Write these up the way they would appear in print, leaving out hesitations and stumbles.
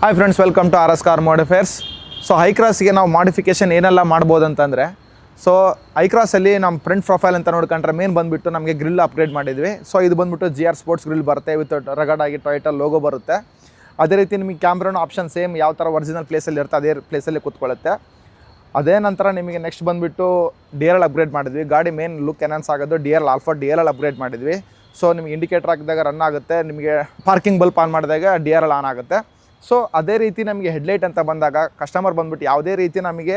Hi friends, welcome to R S car modifiers. So ಐಕ್ರಾಸ್ಗೆ ನಾವು modification ಏನೆಲ್ಲ ಮಾಡ್ಬೋದು ಅಂತಂದರೆ, ಸೊ ಐಕ್ರಾಸಲ್ಲಿ ನಮ್ಮ ಫ್ರಂಟ್ ಪ್ರೊಫೈಲ್ ಅಂತ ನೋಡ್ಕೊಂಡ್ರೆ ಮೇನ್ ಬಂದುಬಿಟ್ಟು ನಮಗೆ ಗ್ರಿಲ್ ಅಪ್ಗ್ರೇಡ್ ಮಾಡಿದ್ವಿ. ಸೊ ಇದು ಬಂದುಬಿಟ್ಟು GR ಸ್ಪೋರ್ಟ್ಸ್ ಗ್ರಿಲ್ ಬರುತ್ತೆ, ವಿತ್ ರಗಡ್ ಆಗಿ ಟೊಯೋಟಾ ಲೋಗೋ ಬರುತ್ತೆ. ಅದೇ ರೀತಿ ನಿಮಗೆ ಕ್ಯಾಮ್ರಾನು ಆಪ್ಷನ್ ಸೇಮ್ ಯಾವ ಥರ ಒರಿಜಿನಲ್ ಪ್ಲೇಸಲ್ಲಿ ಇರುತ್ತೆ ಅದೇ ಪ್ಲೇಸಲ್ಲಿ ಕೂತ್ಕೊಳ್ಳುತ್ತೆ. ಅದೇ ನಂತರ ನಿಮಗೆ ನೆಕ್ಸ್ಟ್ ಬಂದುಬಿಟ್ಟು DRL ಅಪ್ಗ್ರೇಡ್ ಮಾಡಿದ್ವಿ. ಗಾಡಿ ಮೇನ್ ಲುಕ್ ಎನ್ಹಾನ್ಸ್ ಆಗೋದು ಆಲ್ಫಾ DRL ಅಪ್ಗ್ರೇಡ್ ಮಾಡಿದ್ವಿ. ಸೊ ನಿಮಗೆ ಇಂಡಿಕೇಟರ್ ಹಾಕಿದಾಗ ರನ್ ಆಗುತ್ತೆ, ನಿಮಗೆ ಪಾರ್ಕಿಂಗ್ ಬಲ್ಪ್ ಆನ್ ಮಾಡಿದಾಗ DRL ಆನ್ ಆಗುತ್ತೆ. ಸೊ ಅದೇ ರೀತಿ ನಮಗೆ ಹೆಡ್ಲೈಟ್ ಅಂತ ಬಂದಾಗ ಕಸ್ಟಮರ್ ಬಂದುಬಿಟ್ಟು ಯಾವುದೇ ರೀತಿ ನಮಗೆ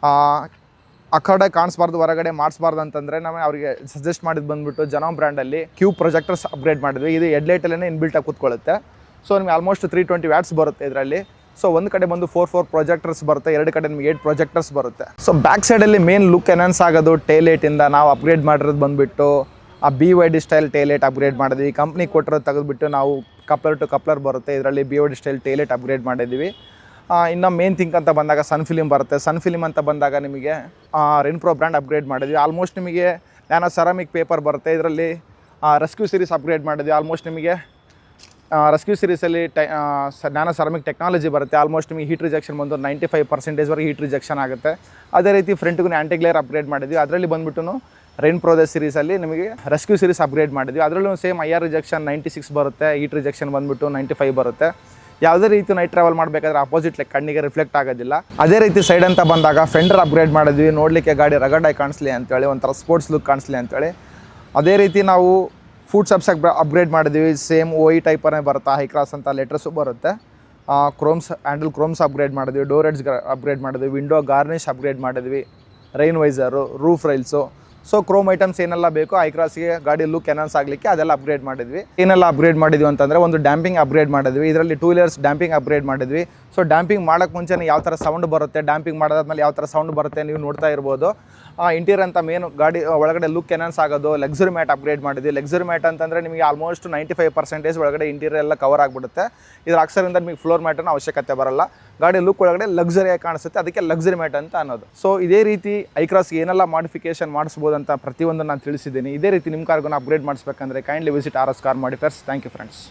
ಆ ಕಡೆ ಕಾಣಿಸ್ಬಾರ್ದು, ಹೊರಗಡೆ ಮಾಡಿಸ್ಬಾರ್ದು ಅಂತಂದರೆ ನಾವು ಅವರಿಗೆ ಸಜೆಸ್ಟ್ ಮಾಡಿದ್ದು ಬಂದುಬಿಟ್ಟು ಜನಾಮ್ ಬ್ರ್ಯಾಂಡಲ್ಲಿ ಕ್ಯೂಬ್ ಪ್ರೊಜೆಕ್ಟರ್ಸ್ ಅಪ್ಗ್ರೇಡ್ ಮಾಡಿದ್ವಿ. ಇದು ಹೆಡ್ಲೈಟಲ್ಲೇ ಇನ್ಬಿಲ್ಟಾಗಿ ಕೂತ್ಕೊಳ್ಳುತ್ತೆ. ಸೊ ನಿಮಗೆ ಆಲ್ಮೋಸ್ಟ್ 320 ವ್ಯಾಟ್ಸ್ ಬರುತ್ತೆ ಇದರಲ್ಲಿ. ಸೊ ಒಂದು ಕಡೆ ಬಂದು 4 ಪ್ರೊಜೆಕ್ಟರ್ಸ್ ಬರುತ್ತೆ, ಎರಡು ಕಡೆ ನಿಮಗೆ 8 ಪ್ರೊಜೆಕ್ಟರ್ಸ್ ಬರುತ್ತೆ. ಸೊ ಬ್ಯಾಕ್ ಸೈಡಲ್ಲಿ ಮೇನ್ ಲುಕ್ ಎನ್ಹಾನ್ಸ್ ಆಗೋದು ಟೈಲೈಟಿಂದ ನಾವು ಅಪ್ಗ್ರೇಡ್ ಮಾಡಿರೋದು ಬಂದುಬಿಟ್ಟು ಆ BYD ಸ್ಟೈಲ್ ಟೈಲೈಟ್ ಅಪ್ಗ್ರೇಡ್ ಮಾಡಿದ್ವಿ. ಕಂಪ್ನಿ ಕೊಟ್ಟಿರೋದು ತೆಗೆದುಬಿಟ್ಟು ನಾವು ಕಪ್ಲರ್ ಟು ಕಪ್ಲರ್ ಬರುತ್ತೆ, ಇದರಲ್ಲಿ BYD ಸ್ಟೈಲ್ ಟೈಲೈಟ್ ಅಪ್ಗ್ರೇಡ್ ಮಾಡಿದ್ವಿ. ಇನ್ನು ಮೇನ್ ಥಿಂಕ್ ಅಂತ ಬಂದಾಗ ಸನ್ ಫಿಲಿಮ್ ಬರುತ್ತೆ. ಸನ್ ಫಿಲಿಮ್ ಅಂತ ಬಂದಾಗ ನಿಮಗೆ ರೆನ್ಪ್ರೋ ಬ್ರ್ಯಾಂಡ್ ಅಪ್ಗ್ರೇಡ್ ಮಾಡಿದ್ವಿ. ಆಲ್ಮೋಸ್ಟ್ ನಿಮಗೆ ನ್ಯಾನೋ ಸೆರಾಮಿಕ್ ಪೇಪರ್ ಬರುತ್ತೆ, ಇದರಲ್ಲಿ ರೆಸ್ಕ್ಯೂ ಸೀರೀಸ್ ಅಪ್ಗ್ರೇಡ್ ಮಾಡಿದ್ವಿ. ಆಲ್ಮೋಸ್ಟ್ ನಿಮಗೆ ರೆಸ್ಕ್ಯೂ ಸೀರೀಸಲ್ಲಿ ನ್ಯಾನೋ ಸೆರಾಮಿಕ್ ಟೆಕ್ನಾಲಜಿ ಬರುತ್ತೆ. ಆಲ್ಮೋಸ್ಟ್ ನಿಮಗೆ ಹೀಟ್ ರಿಜೆಕ್ಷನ್ ಬಂದು 95% ಹೀಟ್ ರಿಜೆಕ್ಷನ್ ಆಗುತ್ತೆ. ಅದೇ ರೀತಿ ಫ್ರಂಟ್ಗೂ ಆ್ಯಂಟಿ ಗ್ಲೇರ್ ಅಪ್ಗ್ರೇಡ್ ಮಾಡಿದ್ವಿ. ಅದರಲ್ಲಿ ಬಂದುಬಿಟ್ಟು ರೆನ್ಪ್ರೋ ಸೀರೀಸಲ್ಲಿ ನಿಮಗೆ ರೆಸ್ಕ್ಯೂ ಸೀರೀಸ್ ಅಪ್ಗ್ರೇಡ್ ಮಾಡಿದ್ವಿ. ಅದರಲ್ಲೂ ಸೇಮ್ IR ರಿಜೆಕ್ಷನ್ 96 ಬರುತ್ತೆ, ಹೀಟ್ ರಿಜೆಕ್ಷನ್ ಬಂದುಬಿಟ್ಟು 95 ಬರುತ್ತೆ. ಯಾವುದೇ ರೀತಿ ನೈಟ್ ಟ್ರಾವೆಲ್ ಮಾಡಬೇಕಾದ್ರೆ ಅಪೋಸಿಟ್ ಕಣ್ಣಿಗೆ ರಿಫ್ಲೆಕ್ಟ್ ಆಗೋದಿಲ್ಲ. ಅದೇ ರೀತಿ ಸೈಡ್ ಅಂತ ಬಂದಾಗ ಫೆಂಡರ್ ಅಪ್ಗ್ರೇಡ್ ಮಾಡಿದ್ವಿ, ನೋಡಲಿಕ್ಕೆ ಗಾಡಿ ರಗಡಾಗಿ ಕಾಣಿಸ್ಲಿ ಅಂತೇಳಿ, ಒಂಥರ ಸ್ಪೋರ್ಟ್ಸ್ ಲುಕ್ ಕಾಣಿಸ್ಲಿ ಅಂತೇಳಿ. ಅದೇ ರೀತಿ ನಾವು ಫುಡ್ ಸಬ್ಸ್ ಅಪ್ಗ್ರೇಡ್ ಮಾಡಿದ್ವಿ. ಸೇಮ್ OE ಟೈಪರೇ ಬರುತ್ತೆ, ಹೈ ಕ್ರಾಸ್ ಅಂತ ಲೆಟರ್ಸು ಬರುತ್ತೆ. ಹ್ಯಾಂಡಲ್ ಕ್ರೋಮ್ಸ್ ಅಪ್ಗ್ರೇಡ್ ಮಾಡಿದ್ವಿ, ಡೋರ್ ಎಡ್ಜ್ ಅಪ್ಗ್ರೇಡ್ ಮಾಡಿದ್ವಿ, ವಿಂಡೋ ಗಾರ್ನಿಷ್ ಅಪ್ಗ್ರೇಡ್ ಮಾಡಿದ್ವಿ, rain visor, roof rails. So chrome items ಏನೆಲ್ಲ ಬೇಕೋ ಐಕ್ರಾಸ್ಗೆ ಗಾಡಿ ಲುಕ್ ಎನ್ಹಾನ್ಸ್ ಆಗಲಿಕ್ಕೆ ಅದೆಲ್ಲ ಅಪ್ಗ್ರೇಡ್ ಮಾಡಿದ್ವಿ. ಏನೆಲ್ಲ ಅಪ್ಗ್ರೇಡ್ ಮಾಡಿದ್ವಿ ಅಂತಂದರೆ, ಒಂದು ಡ್ಯಾಂಪಿಂಗ್ ಅಪ್ಗ್ರೇಡ್ ಮಾಡಿದ್ವಿ. ಇದರಲ್ಲಿ 2 ಲೇಯರ್ಸ್ ಡ್ಯಾಂಪಿಂಗ್ ಅಪ್ಗ್ರೇಡ್ ಮಾಡಿದ್ವಿ. ಸೊ ಡ್ಯಾಂಪಿಂಗ್ ಮಾಡೋಕ್ಕೆ ಮುಂಚೆ ಯಾವ ಥರ ಸೌಂಡ್ ಬರುತ್ತೆ, ಡ್ಯಾಂಪಿಂಗ್ ಮಾಡೋದಾದ್ಮೇಲೆ ಯಾವ ಥರ ಸೌಂಡ್ ಬರುತ್ತೆ ನೀವು ನೋಡ್ತಾ ಇರ್ಬೋದು. ಇಂಟೀರಿಯರ್ ಅಂತ ಮೇನು ಗಾಡಿ ಒಳಗಡೆ ಲುಕ್ ಎನ್ಹಾನ್ಸ್ ಆಗೋದು. ಲಕ್ಸುರಿ ಮ್ಯಾಟ್ ಅಪ್ಗ್ರೇಡ್ ಮಾಡಿದ್ವಿ. ಲಕ್ಸುರಿ ಮ್ಯಾಟ್ ಅಂತಂದರೆ ನಿಮಗೆ ಆಲ್ಮೋಸ್ಟ್ 95% ಒಳಗಡೆ ಇಂಟೀರಿಯರ್ ಎಲ್ಲ ಕವರ್ ಆಗಿಬಿಡುತ್ತೆ. ಇದರ ಅಕ್ಷರದಿಂದ ನಿಮಗೆ ಫ್ಲೋರ್ ಮ್ಯಾಟನ್ನು ಅವಶ್ಯಕತೆ ಬರಲ್ಲ. ಗಾಡಿ ಲುಕ್ ಒಳಗಡೆ ಲಕ್ಸುರಿಯಾಗಿ ಕಾಣಿಸುತ್ತೆ, ಅದಕ್ಕೆ ಲಕ್ಸುರಿ ಮ್ಯಾಟ್ ಅಂತ ಅನ್ನೋದು. ಸೊ ಇದೇ ರೀತಿ ಐಕ್ರಾಸ್ಗೆ ಏನೆಲ್ಲ ಮಾಡಿಫಿಕೇಷನ್ ಮಾಡಿಸ್ಬೋದು ಅಂತ ಪ್ರತಿಯೊಂದು ನಾನು ತಿಳಿಸಿದ್ದೀನಿ. ಇದೇ ರೀತಿ ನಿಮ್ಮ ಕಾರ್ಗೂ ಅಪ್ಗ್ರೇಡ್ ಮಾಡಿಸ್ಬೇಕಂದ್ರೆ kindly visit RS car modifiers. Thank you friends.